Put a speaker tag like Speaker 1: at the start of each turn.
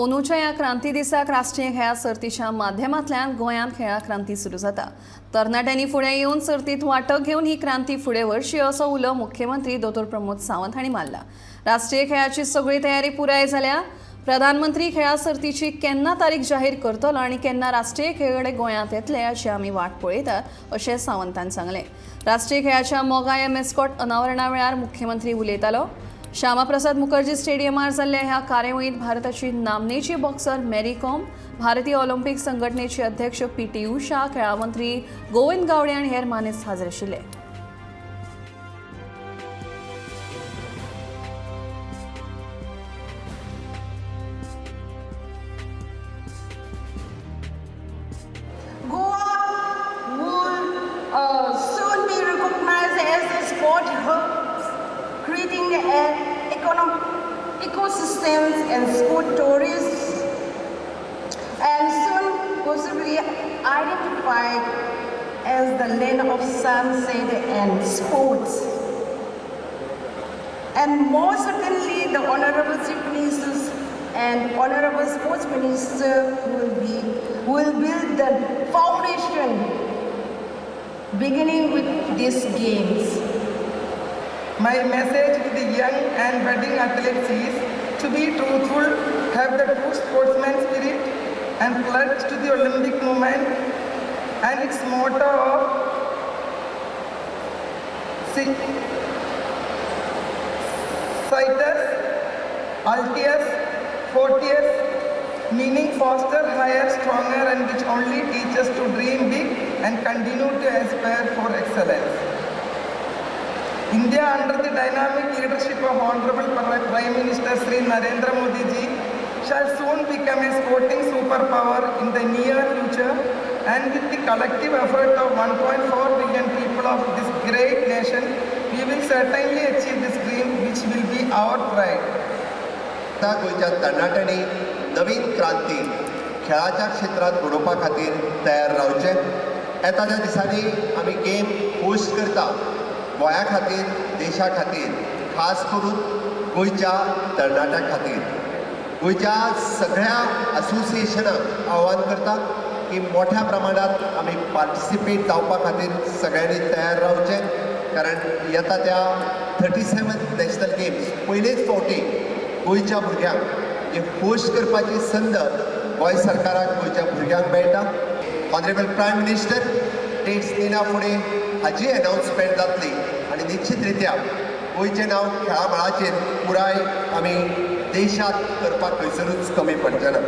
Speaker 1: अंदूच्या ह्या क्रांती दिसाक राष्ट्रीय खेळा सर्तीच्या माध्यमांतल्यान गोंयांत खेळा क्रांती सुरू जाता। तरणाट्यांनी फुडें येवन सर्तींत वांटो घेवन ही क्रांती फुडें व्हरची असो उलो मुख्यमंत्री दोतोर प्रमोद सावंत हांणी मारला। राष्ट्रीय खेळाची सगळी तयारी पुराय जाल्या। प्रधानमंत्री खेळा सर्तीची केन्ना तारीख जाहीर करतलो आनी केन्ना राष्ट्रीय खेळगडे गोंयांत येतले हाची आमी वाट पळयतात अशें सावंतान सांगलें। राष्ट्रीय खेळाच्या मोगाय मॅस्कॉट अनावरणा वेळार मुख्यमंत्री उलयतालो। श्यामा प्रसाद मुखर्जी स्टेडियमार जाल्ल्या ह्या कार्यावळीत भारताची नामनेची बॉक्सर मॅरी कॉम, भारतीय ऑलिंपिक संघटनेचे अध्यक्ष पी.टी. उषा, खेळा मंत्री गोविंद गावडे आनी हेर मानेस्त हाजीर आशिल्ले।
Speaker 2: Soon be recognized as a sport hub, creating ecosystems and sport tourists, and soon possibly identified as the land of sunset and sports. And more certainly, the Honorable Chief Ministers and Honorable Sports Minister will build the foundation beginning with these games.
Speaker 3: My message to the young and budding athletes is to be truthful, have the true sportsman spirit, and pledge to the Olympic movement and its motto of Citus, Altius, Fortius, meaning faster, higher, stronger, and which only teach us to dream big and continue to aspire for excellence. India, under the dynamic leadership of Honorable Prime Minister Sri Narendra Modi ji, shall soon become a sporting superpower in the near future, and with the collective effort of 1.4 billion people of this great nation, we will certainly achieve this dream, which will be our pride.
Speaker 4: गोंयच्या तरणाट्यांनी नवीन क्रांती खेळाच्या क्षेत्रात घडोवपा खातीर तयार रावचे। येता दिसांनी आमी गेम होस्ट करता गोंया खातीर, देशा खातीर, खास करून गोंयच्या तरणाट्यां खातीर। गोंयच्या सगळ्या असोसिएशनाक आव्हान करता की मोठ्या प्रमाणात आमी पार्टिसिपेट जावपा खातीर सगळ्यांनी तयार रावचें, कारण येता त्या 37th नॅशनल गेम्स पयलेच फावटी गोंयच्या भुरग्यांक हे होस्ट करपाची संद गोंय सरकाराक गोंयच्या भुरग्यांक मेळटा। ऑनरेबल प्रायम मिनिस्टर डेट्स दिना फुडें हाची अनाउन्समेंट जातली आनी निश्चित रित्या गोंयचें नांव खेळा मळाचेर पुराय आमी देशांत करपाक खंयसरूच कमी पडचें ना।